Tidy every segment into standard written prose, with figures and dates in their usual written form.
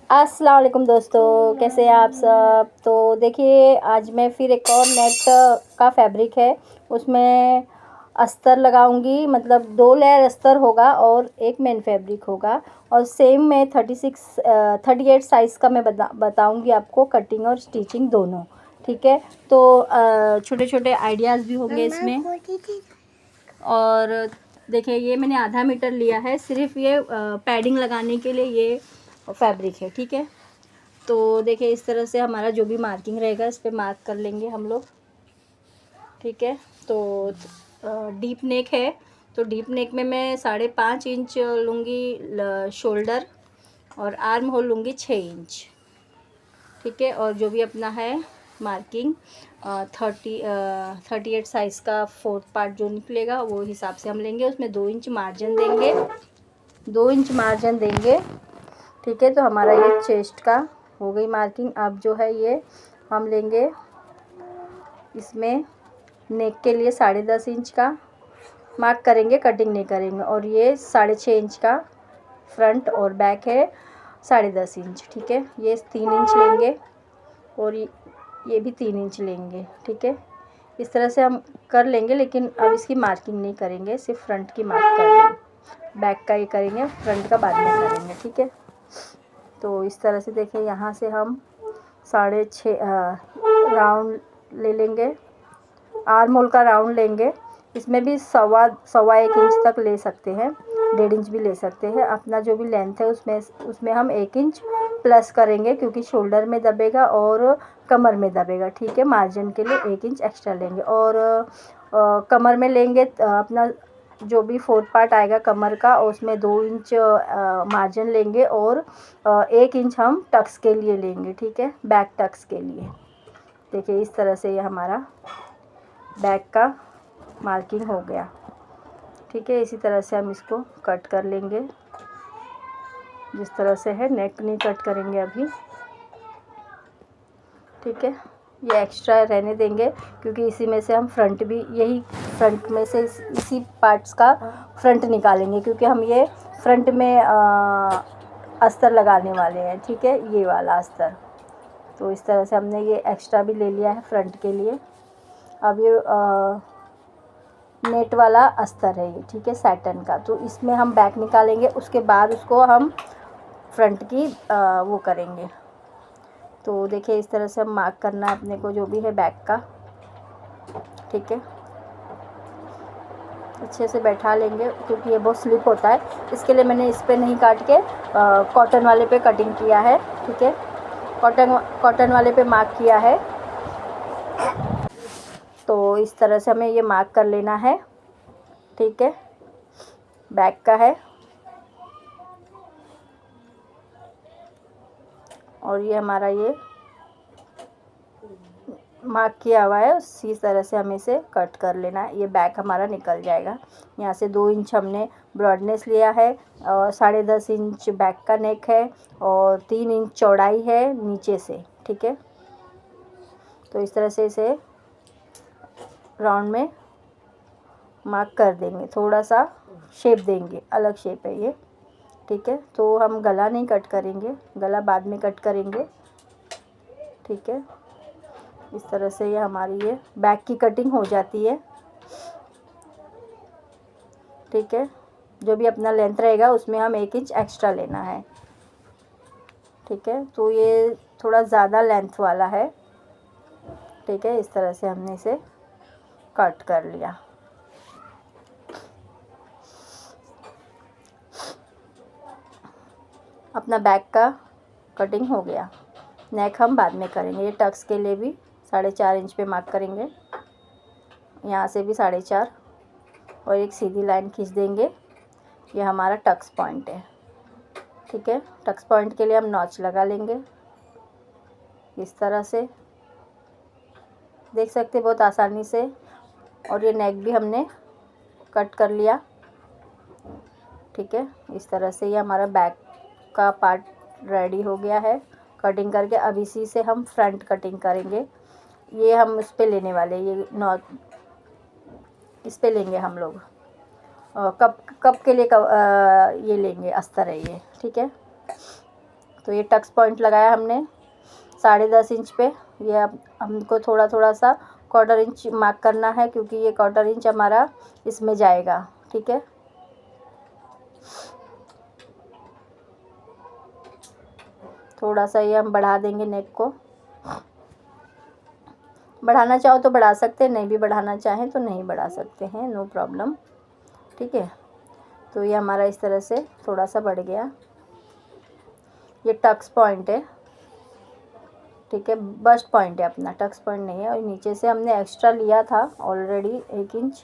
अस्सलाम वालेकुम दोस्तों, कैसे हैं आप सब। तो देखिए आज मैं फिर एक और नेट का फैब्रिक है, उसमें अस्तर लगाऊंगी। मतलब 2 लेयर अस्तर होगा और एक मेन फैब्रिक होगा। और सेम मैं 38 साइज़ का मैं बताऊंगी आपको, कटिंग और स्टिचिंग दोनों। ठीक है, तो छोटे छोटे आइडियाज़ भी होंगे इसमें। और देखिए ये मैंने आधा मीटर लिया है, सिर्फ ये पैडिंग लगाने के लिए ये फैब्रिक है। ठीक है, तो देखिए इस तरह से हमारा जो भी मार्किंग रहेगा इस पे मार्क कर लेंगे हम लोग। ठीक है, तो डीप नेक है, तो डीप नेक में मैं 5.5 इंच लूँगी शोल्डर, और आर्म होल लूँगी 6 इंच। ठीक है, और जो भी अपना है मार्किंग 38 साइज़ का 4th पार्ट जो निकलेगा वो हिसाब से हम लेंगे। उसमें 2 इंच मार्जिन देंगे, 2 इंच मार्जिन देंगे। ठीक है, तो हमारा ये चेस्ट का हो गई मार्किंग। अब जो है ये हम लेंगे, इसमें नेक के लिए 10.5 इंच का मार्क करेंगे, कटिंग नहीं करेंगे। और ये 6.5 इंच का फ्रंट और बैक है, 10.5 इंच। ठीक है, ये 3 इंच लेंगे और ये भी 3 इंच लेंगे। ठीक है, इस तरह से हम कर लेंगे, लेकिन अब इसकी मार्किंग नहीं करेंगे, सिर्फ फ्रंट की मार्क कर देंगे। बैक का ये करेंगे, फ्रंट का बाद में करेंगे। ठीक है, तो इस तरह से देखिए यहाँ से हम 6.5 राउंड ले लेंगे, आर्म होल का राउंड लेंगे। इसमें भी सवा 1 इंच तक ले सकते हैं, 1.5 इंच भी ले सकते हैं। अपना जो भी लेंथ है उसमें हम 1 इंच प्लस करेंगे, क्योंकि शोल्डर में दबेगा और कमर में दबेगा। ठीक है, मार्जिन के लिए 1 इंच एक्स्ट्रा लेंगे। और कमर में लेंगे अपना जो भी 4th पार्ट आएगा कमर का, उसमें 2 इंच मार्जिन लेंगे और 1 इंच हम टक्स के लिए लेंगे। ठीक है, बैक टक्स के लिए। देखिए इस तरह से ये हमारा बैक का मार्किंग हो गया। ठीक है, इसी तरह से हम इसको कट कर लेंगे, जिस तरह से है। नेक नहीं कट करेंगे अभी। ठीक है, ये एक्स्ट्रा रहने देंगे, क्योंकि इसी में से हम फ्रंट भी, यही फ्रंट में से इसी पार्ट्स का फ्रंट निकालेंगे, क्योंकि हम ये फ्रंट में अस्तर लगाने वाले हैं। ठीक है, ये वाला अस्तर। तो इस तरह से हमने ये एक्स्ट्रा भी ले लिया है फ्रंट के लिए। अब ये नेट वाला अस्तर है ये। ठीक है, सैटन का। तो इसमें हम बैक निकालेंगे, उसके बाद उसको हम फ्रंट की वो करेंगे। तो देखिए इस तरह से हम मार्क करना है अपने को जो भी है बैक का। ठीक है, अच्छे से बैठा लेंगे, क्योंकि ये बहुत स्लिप होता है, इसके लिए मैंने इस पे नहीं काट के कॉटन वाले पे कटिंग किया है। ठीक है, कॉटन वाले पे मार्क किया है। तो इस तरह से हमें ये मार्क कर लेना है। ठीक है, बैक का है, और ये हमारा ये मार्क किया हुआ है, उसी तरह से हमें इसे कट कर लेना है। ये बैक हमारा निकल जाएगा। यहाँ से 2 इंच हमने ब्रॉडनेस लिया है, और 10.5 इंच बैक का नेक है, और 3 इंच चौड़ाई है नीचे से। ठीक है, तो इस तरह से इसे राउंड में मार्क कर देंगे, थोड़ा सा शेप देंगे, अलग शेप है ये। ठीक है, तो हम गला नहीं कट करेंगे, गला बाद में कट करेंगे। ठीक है, इस तरह से ये हमारी ये बैक की कटिंग हो जाती है। ठीक है, जो भी अपना लेंथ रहेगा उसमें हम 1 इंच एक्स्ट्रा लेना है। ठीक है, तो ये थोड़ा ज़्यादा लेंथ वाला है। ठीक है, इस तरह से हमने इसे कट कर लिया। अपना बैक का कटिंग हो गया। नेक हम बाद में करेंगे। ये टक्स के लिए भी 4.5 इंच पे मार्क करेंगे, यहाँ से भी 4.5, और एक सीधी लाइन खींच देंगे। ये हमारा टक्स पॉइंट है। ठीक है, टक्स पॉइंट के लिए हम नॉच लगा लेंगे, इस तरह से देख सकते बहुत आसानी से। और ये नेक भी हमने कट कर लिया। ठीक है, इस तरह से ये हमारा बैक का पार्ट रेडी हो गया है कटिंग करके। अब इसी से हम फ्रंट कटिंग करेंगे। ये हम उस पे लेने वाले, ये नॉट इस पे लेंगे हम लोग। कप के लिए ये लेंगे, अस्तर है ये। ठीक है, तो ये टक्स पॉइंट लगाया हमने 10.5 इंच पे। ये अब हमको थोड़ा थोड़ा सा 1/4 इंच मार्क करना है, क्योंकि ये 1/4 इंच हमारा इसमें जाएगा। ठीक है, थोड़ा सा ये हम बढ़ा देंगे नेक को। बढ़ाना चाहो तो बढ़ा सकते हैं, नहीं भी बढ़ाना चाहें तो नहीं बढ़ा सकते हैं, नो प्रॉब्लम। ठीक है, तो ये हमारा इस तरह से थोड़ा सा बढ़ गया। ये टक्स पॉइंट है, ठीक है, बस्ट पॉइंट है अपना, टक्स पॉइंट नहीं है। और नीचे से हमने एक्स्ट्रा लिया था ऑलरेडी 1 इंच।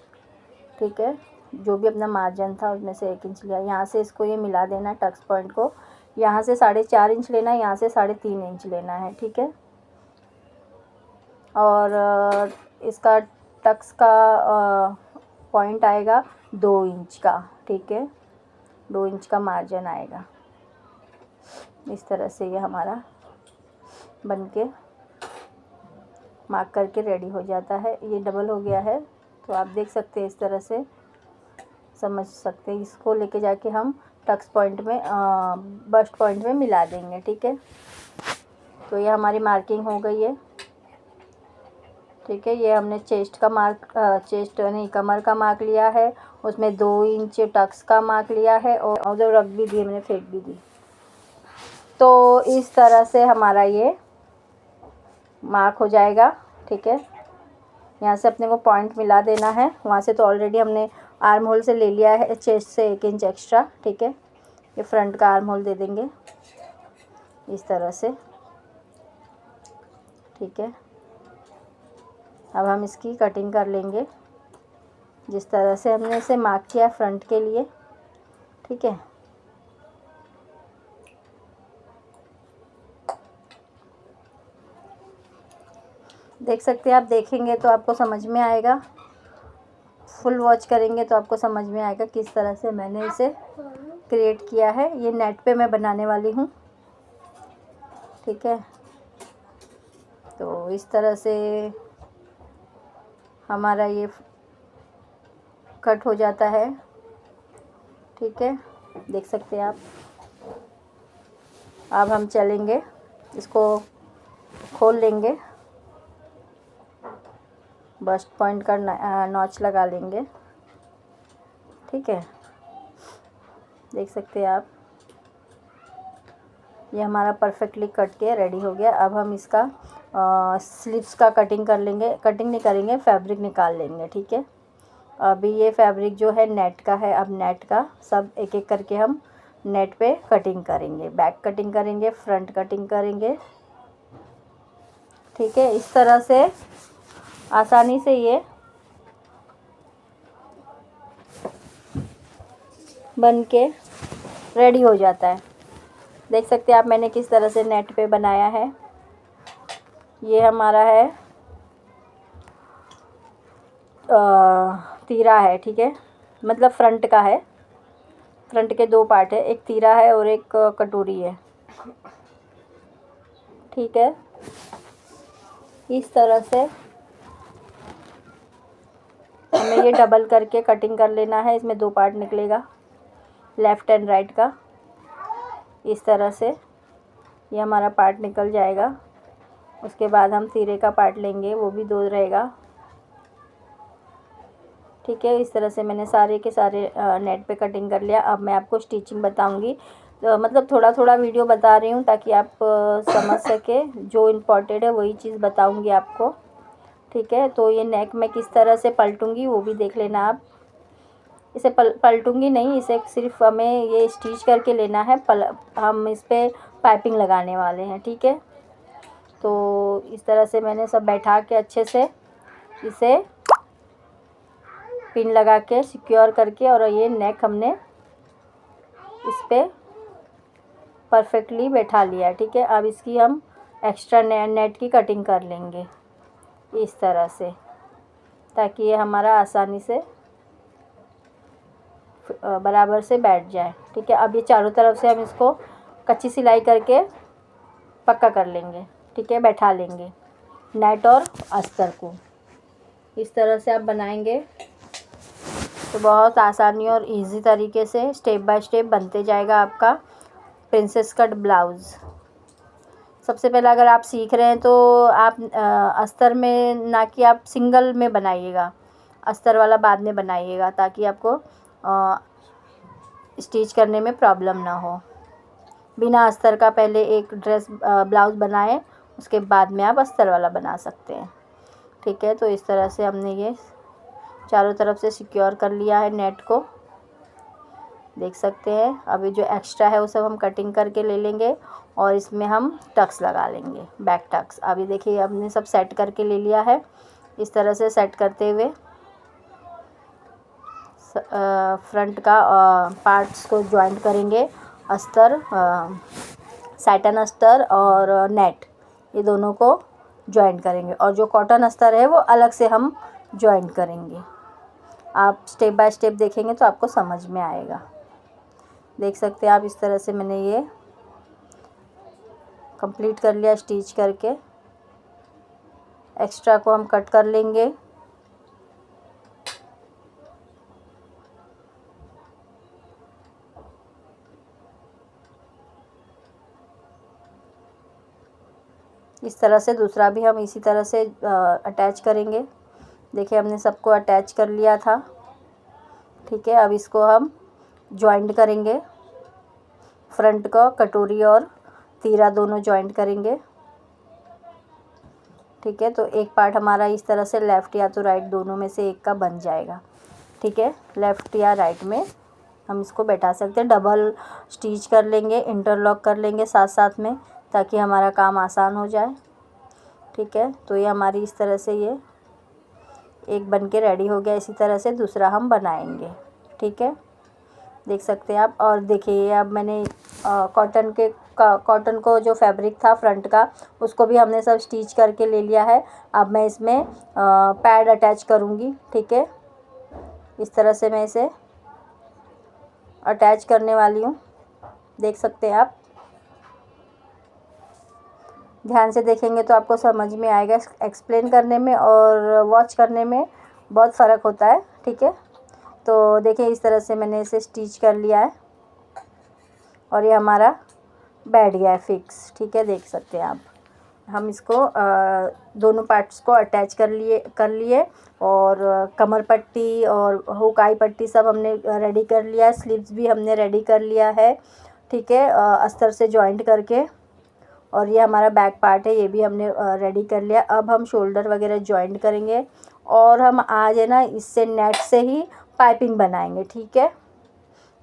ठीक है, जो भी अपना मार्जिन था उसमें से 1 इंच लिया। यहाँ से इसको ये मिला देना टक्स पॉइंट को। यहाँ से 4.5 इंच लेना है, यहाँ से 3.5 इंच लेना है। ठीक है, और इसका टक्स का पॉइंट आएगा 2 इंच का। ठीक है, 2 इंच का मार्जिन आएगा। इस तरह से ये हमारा बन के मार्क करके रेडी हो जाता है। ये डबल हो गया है, तो आप देख सकते हैं, इस तरह से समझ सकते हैं। इसको लेके जाके हम टक्स पॉइंट में बस्ट पॉइंट में मिला देंगे। ठीक है, तो ये हमारी मार्किंग हो गई है। ठीक है, ये हमने चेस्ट का मार्क चेस्ट नहीं, कमर का मार्क लिया है, उसमें 2 इंच टक्स का मार्क लिया है, और जो रख भी दी मैंने, फेंक भी दी। तो इस तरह से हमारा ये मार्क हो जाएगा। ठीक है, यहाँ से अपने को पॉइंट मिला देना है। वहाँ से तो ऑलरेडी हमने आर्म होल से ले लिया है, चेस्ट से 1 इंच एक्स्ट्रा। ठीक है, ये फ्रंट का आर्म होल दे देंगे इस तरह से। ठीक है, अब हम इसकी कटिंग कर लेंगे जिस तरह से हमने इसे मार्क किया फ्रंट के लिए। ठीक है, देख सकते हैं आप, देखेंगे तो आपको समझ में आएगा, फुल वॉच करेंगे तो आपको समझ में आएगा किस तरह से मैंने इसे क्रिएट किया है। ये नेट पे मैं बनाने वाली हूँ। ठीक है, तो इस तरह से हमारा ये कट हो जाता है। ठीक है, देख सकते हैं आप। अब हम चलेंगे, इसको खोल लेंगे, बस्ट पॉइंट का नॉच लगा लेंगे। ठीक है, देख सकते हैं आप, ये हमारा परफेक्टली कट के रेडी हो गया। अब हम इसका स्लीव्स का कटिंग कर लेंगे। कटिंग नहीं करेंगे, फैब्रिक निकाल लेंगे। ठीक है, अभी ये फैब्रिक जो है नेट का है। अब नेट का सब एक एक करके हम नेट पे कटिंग करेंगे। बैक कटिंग करेंगे, फ्रंट कटिंग करेंगे। ठीक है, इस तरह से आसानी से ये बन के रेडी हो जाता है। देख सकते हैं आप, मैंने किस तरह से नेट पे बनाया है। ये हमारा है तीरा है। ठीक है, मतलब फ्रंट का है। फ्रंट के 2 पार्ट है, एक तीरा है और एक कटोरी है। ठीक है, इस तरह से हमें ये डबल करके कटिंग कर लेना है। इसमें 2 पार्ट निकलेगा, लेफ़्ट एंड राइट का। इस तरह से ये हमारा पार्ट निकल जाएगा। उसके बाद हम तीरे का पार्ट लेंगे, वो भी 2 रहेगा। ठीक है, इस तरह से मैंने सारे के सारे नेट पे कटिंग कर लिया। अब मैं आपको स्टिचिंग बताऊंगी, तो मतलब थोड़ा थोड़ा वीडियो बता रही हूँ ताकि आप समझ सके। जो इम्पोर्टेंट है वही चीज़ बताऊंगी आपको। ठीक है, तो ये नेक में किस तरह से पलटूंगी वो भी देख लेना आप। इसे पलटूंगी नहीं, इसे सिर्फ हमें ये स्टिच करके लेना है। हम इस पर पाइपिंग लगाने वाले हैं। ठीक है, तो इस तरह से मैंने सब बैठा के अच्छे से इसे पिन लगा के सिक्योर करके, और ये नेक हमने इस पर परफेक्टली बैठा लिया। ठीक है, अब इसकी हम एक्स्ट्रा नेट की कटिंग कर लेंगे इस तरह से, ताकि ये हमारा आसानी से बराबर से बैठ जाए। ठीक है, अब ये चारों तरफ से हम इसको कच्ची सिलाई करके पक्का कर लेंगे। ठीक है, बैठा लेंगे नेट और अस्तर को। इस तरह से आप बनाएंगे तो बहुत आसानी और इजी तरीके से स्टेप बाय स्टेप बनते जाएगा आपका प्रिंसेस कट ब्लाउज़। सबसे पहले अगर आप सीख रहे हैं तो आप अस्तर में ना कि आप सिंगल में बनाइएगा, अस्तर वाला बाद में बनाइएगा ताकि आपको स्टिच करने में प्रॉब्लम ना हो। बिना अस्तर का पहले एक ड्रेस ब्लाउज़ बनाएं, उसके बाद में आप अस्तर वाला बना सकते हैं। ठीक है, तो इस तरह से हमने ये चारों तरफ से सिक्योर कर लिया है नेट को, देख सकते हैं। अभी जो एक्स्ट्रा है वो सब हम कटिंग करके ले लेंगे और इसमें हम टक्स लगा लेंगे, बैक टक्स। अभी देखिए हमने सब सेट करके ले लिया है। इस तरह से सेट करते हुए फ्रंट का पार्ट्स को जॉइंट करेंगे, अस्तर, सैटन अस्तर और नेट, ये दोनों को जॉइंट करेंगे और जो कॉटन अस्तर है वो अलग से हम जॉइंट करेंगे। आप स्टेप बाय स्टेप देखेंगे तो आपको समझ में आएगा। देख सकते हैं आप, इस तरह से मैंने ये कंप्लीट कर लिया स्टिच करके। एक्स्ट्रा को हम कट कर लेंगे। इस तरह से दूसरा भी हम इसी तरह से अटैच करेंगे। देखिए हमने सबको अटैच कर लिया था। ठीक है, अब इसको हम जॉइंट करेंगे। फ्रंट का कटोरी और तीरा दोनों जॉइंट करेंगे। ठीक है, तो एक पार्ट हमारा इस तरह से लेफ़्ट या तो राइट दोनों में से एक का बन जाएगा। ठीक है, लेफ़्ट या राइट में हम इसको बैठा सकते हैं। डबल स्टिच कर लेंगे, इंटरलॉक कर लेंगे साथ साथ में, ताकि हमारा काम आसान हो जाए। ठीक है, तो ये हमारी इस तरह से ये एक बन के रेडी हो गया। इसी तरह से दूसरा हम बनाएंगे। ठीक है, देख सकते हैं आप। और देखिए अब मैंने कॉटन को जो फैब्रिक था फ्रंट का, उसको भी हमने सब स्टिच करके ले लिया है। अब मैं इसमें पैड अटैच करूँगी। ठीक है, इस तरह से मैं इसे अटैच करने वाली हूँ, देख सकते हैं आप। ध्यान से देखेंगे तो आपको समझ में आएगा। एक्सप्लेन करने में और वॉच करने में बहुत फ़र्क होता है। ठीक है, तो देखिए इस तरह से मैंने इसे स्टिच कर लिया है और ये हमारा बैठ गया है फिक्स। ठीक है, देख सकते हैं आप। हम इसको दोनों पार्ट्स को अटैच कर लिए और कमर पट्टी और हुकाई पट्टी सब हमने रेडी कर लिया है। स्लीव्स भी हमने रेडी कर लिया है। ठीक है, अस्तर से जॉइंट करके। और ये हमारा बैक पार्ट है, ये भी हमने रेडी कर लिया। अब हम शोल्डर वगैरह जॉइंट करेंगे और हम आज है ना इससे नेट से ही पाइपिंग बनाएंगे। ठीक है,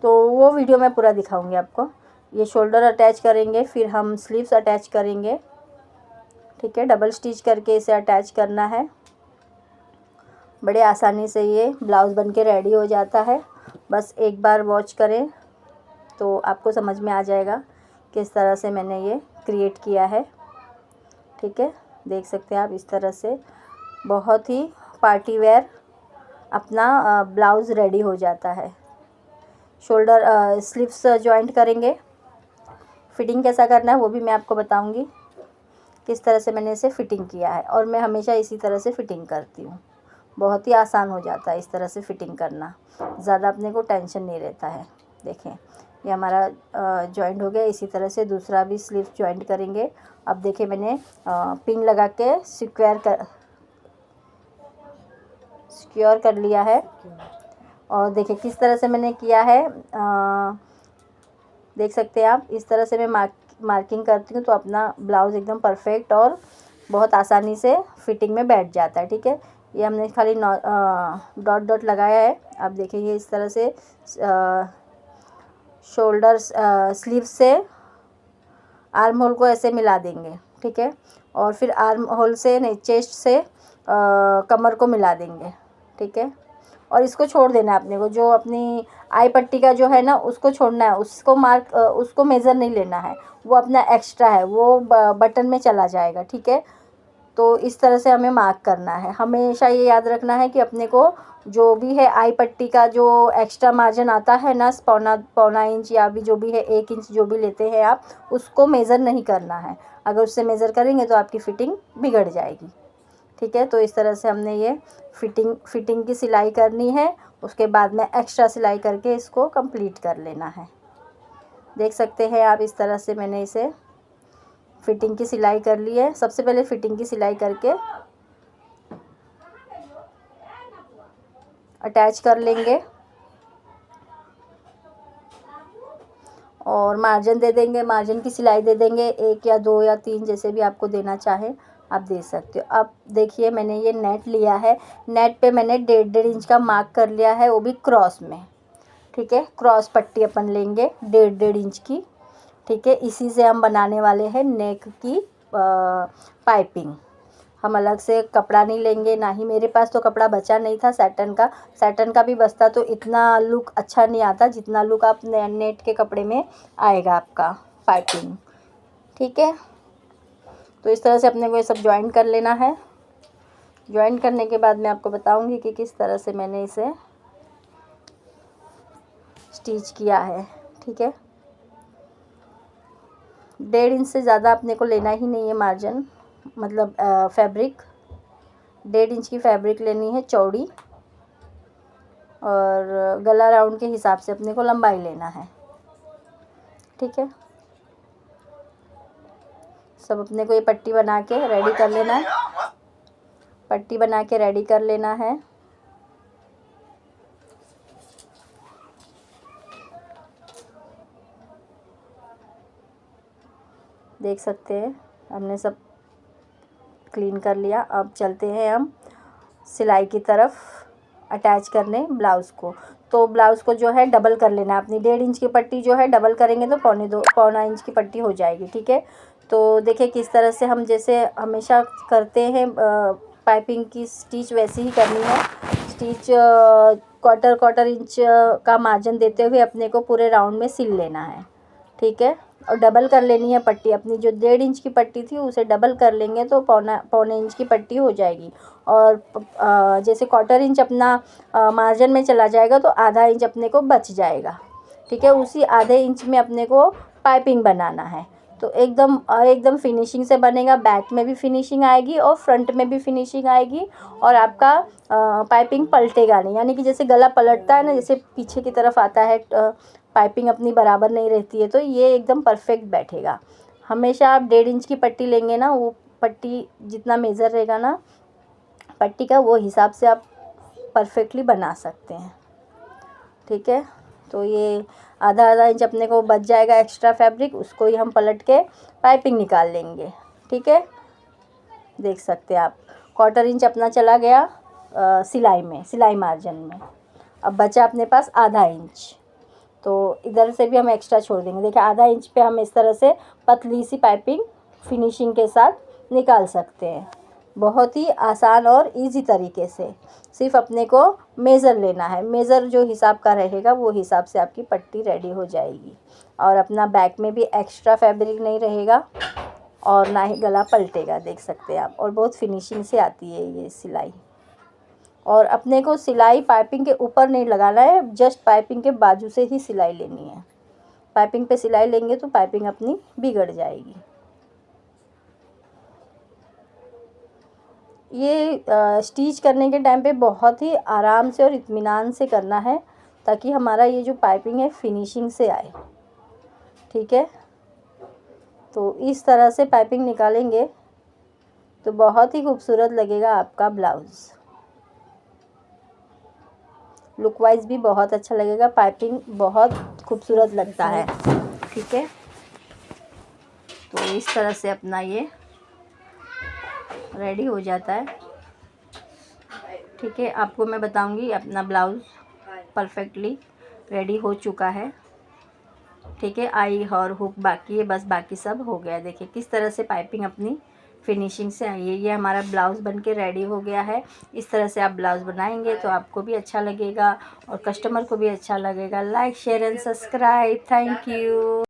तो वो वीडियो मैं पूरा दिखाऊंगी आपको। ये शोल्डर अटैच करेंगे, फिर हम स्लीव्स अटैच करेंगे। ठीक है, डबल स्टिच करके इसे अटैच करना है। बड़े आसानी से ये ब्लाउज़ बन के रेडी हो जाता है। बस एक बार वॉच करें तो आपको समझ में आ जाएगा किस तरह से मैंने ये क्रिएट किया है। ठीक है, देख सकते हैं आप। इस तरह से बहुत ही पार्टी वेयर अपना ब्लाउज़ रेडी हो जाता है। शोल्डर स्लीव्स जॉइंट करेंगे। फिटिंग कैसा करना है वो भी मैं आपको बताऊंगी, किस तरह से मैंने इसे फ़िटिंग किया है। और मैं हमेशा इसी तरह से फ़िटिंग करती हूँ। बहुत ही आसान हो जाता है इस तरह से फ़िटिंग करना, ज़्यादा अपने को टेंशन नहीं रहता है। देखें ये हमारा जॉइंट हो गया। इसी तरह से दूसरा भी स्लीव जॉइंट करेंगे। अब देखिए मैंने पिन लगा के सिक्योर कर लिया है। और देखिए किस तरह से मैंने किया है, देख सकते हैं आप। इस तरह से मैं मार्किंग करती हूँ तो अपना ब्लाउज़ एकदम परफेक्ट और बहुत आसानी से फिटिंग में बैठ जाता है। ठीक है, ये हमने खाली डॉट डॉट लगाया है। अब देखिए ये इस तरह से शोल्डर स्लीव से आर्म होल को ऐसे मिला देंगे। ठीक है, और फिर आर्म होल से नहीं, चेस्ट से कमर को मिला देंगे। ठीक है, और इसको छोड़ देना है अपने को। जो अपनी आई पट्टी का जो है ना उसको छोड़ना है, उसको मेज़र नहीं लेना है, वो अपना एक्स्ट्रा है, वो बटन में चला जाएगा। ठीक है, तो इस तरह से हमें मार्क करना है। हमेशा ये याद रखना है कि अपने को जो भी है आई पट्टी का जो एक्स्ट्रा मार्जिन आता है ना, पौना इंच या भी जो भी है 1 इंच जो भी लेते हैं आप, उसको मेज़र नहीं करना है। अगर उससे मेज़र करेंगे तो आपकी फ़िटिंग बिगड़ जाएगी। ठीक है, तो इस तरह से हमने ये फिटिंग की सिलाई करनी है। उसके बाद में एक्स्ट्रा सिलाई करके इसको कंप्लीट कर लेना है। देख सकते हैं आप, इस तरह से मैंने इसे फिटिंग की सिलाई कर ली है। सबसे पहले फिटिंग की सिलाई करके अटैच कर लेंगे और मार्जिन दे देंगे। मार्जिन की सिलाई दे देंगे 1 या 2 या 3 जैसे भी आपको देना चाहे आप दे सकते हो। अब देखिए मैंने ये नेट लिया है, नेट पे मैंने 1.5 इंच का मार्क कर लिया है, वो भी क्रॉस में। ठीक है, क्रॉस पट्टी अपन लेंगे 1.5 इंच की। ठीक है, इसी से हम बनाने वाले हैं नेक की पाइपिंग। हम अलग से कपड़ा नहीं लेंगे, ना ही मेरे पास तो कपड़ा बचा नहीं था सैटन का। सैटन का भी बचता तो इतना लुक अच्छा नहीं आता जितना लुक आप नेट के कपड़े में आएगा आपका पाइपिंग। ठीक है, तो इस तरह से अपने को ये सब ज्वाइन कर लेना है। ज्वाइन करने के बाद मैं आपको बताऊंगी कि किस तरह से मैंने इसे स्टिच किया है। ठीक है, 1.5 इंच से ज़्यादा अपने को लेना ही नहीं है मार्जिन, मतलब फैब्रिक 1.5 इंच की फैब्रिक लेनी है चौड़ी, और गला राउंड के हिसाब से अपने को लंबाई लेना है। ठीक है, सब अपने को ये पट्टी बना के रेडी कर लेना है। पट्टी बना के रेडी कर लेना है। देख सकते हैं हमने सब क्लीन कर लिया। अब चलते हैं हम सिलाई की तरफ अटैच करने ब्लाउज़ को। तो ब्लाउज़ को जो है डबल कर लेना अपनी 1.5 इंच की पट्टी जो है डबल करेंगे तो पौना इंच की पट्टी हो जाएगी। ठीक है, तो देखिए किस तरह से हम जैसे हमेशा करते हैं पाइपिंग की स्टिच वैसे ही करनी है। स्टिच क्वार्टर इंच का मार्जिन देते हुए अपने को पूरे राउंड में सिल लेना है। ठीक है, और डबल कर लेनी है पट्टी। अपनी जो 1.5 इंच की पट्टी थी उसे डबल कर लेंगे तो पौने इंच की पट्टी हो जाएगी। और जैसे क्वार्टर इंच अपना मार्जिन में चला जाएगा तो आधा इंच अपने को बच जाएगा। ठीक है, उसी आधे इंच में अपने को पाइपिंग बनाना है। तो एकदम फिनिशिंग से बनेगा। बैक में भी फिनिशिंग आएगी और फ्रंट में भी फिनिशिंग आएगी, और आपका पाइपिंग पलटेगा नहीं। यानी कि जैसे गला पलटता है ना, जैसे पीछे की तरफ आता है, पाइपिंग अपनी बराबर नहीं रहती है, तो ये एकदम परफेक्ट बैठेगा। हमेशा आप 1.5 इंच की पट्टी लेंगे ना, वो पट्टी जितना मेज़र रहेगा ना पट्टी का, वो हिसाब से आप परफेक्टली बना सकते हैं। ठीक है, तो ये आधा इंच अपने को बच जाएगा एक्स्ट्रा फैब्रिक, उसको ही हम पलट के पाइपिंग निकाल लेंगे। ठीक है, देख सकते हैं आप क्वार्टर इंच अपना चला गया सिलाई मार्जिन में। अब बचा अपने पास आधा इंच, तो इधर से भी हम एक्स्ट्रा छोड़ देंगे। देखिए आधा इंच पे हम इस तरह से पतली सी पाइपिंग फिनिशिंग के साथ निकाल सकते हैं। बहुत ही आसान और इजी तरीके से। सिर्फ अपने को मेज़र लेना है, मेज़र जो हिसाब का रहेगा वो हिसाब से आपकी पट्टी रेडी हो जाएगी। और अपना बैक में भी एक्स्ट्रा फैब्रिक नहीं रहेगा और ना ही गला पलटेगा। देख सकते हैं आप, और बहुत फिनिशिंग से आती है ये सिलाई। और अपने को सिलाई पाइपिंग के ऊपर नहीं लगाना है, जस्ट पाइपिंग के बाजू से ही सिलाई लेनी है। पाइपिंग पे सिलाई लेंगे तो पाइपिंग अपनी बिगड़ जाएगी। ये स्टिच करने के टाइम पे बहुत ही आराम से और इत्मीनान से करना है, ताकि हमारा ये जो पाइपिंग है फिनिशिंग से आए। ठीक है, तो इस तरह से पाइपिंग निकालेंगे तो बहुत ही खूबसूरत लगेगा आपका ब्लाउज़। लुक वाइज भी बहुत अच्छा लगेगा, पाइपिंग बहुत खूबसूरत लगता है। ठीक है, तो इस तरह से अपना ये रेडी हो जाता है। ठीक है, आपको मैं बताऊंगी अपना ब्लाउज़ परफेक्टली रेडी हो चुका है। ठीक है, आई और हुक बाकी है, बस बाकी सब हो गया। देखिए किस तरह से पाइपिंग अपनी फिनिशिंग से आई है। ये हमारा ब्लाउज़ बनके रेडी हो गया है। इस तरह से आप ब्लाउज़ बनाएंगे तो आपको भी अच्छा लगेगा और कस्टमर को भी अच्छा लगेगा। Like share and subscribe. Thank you.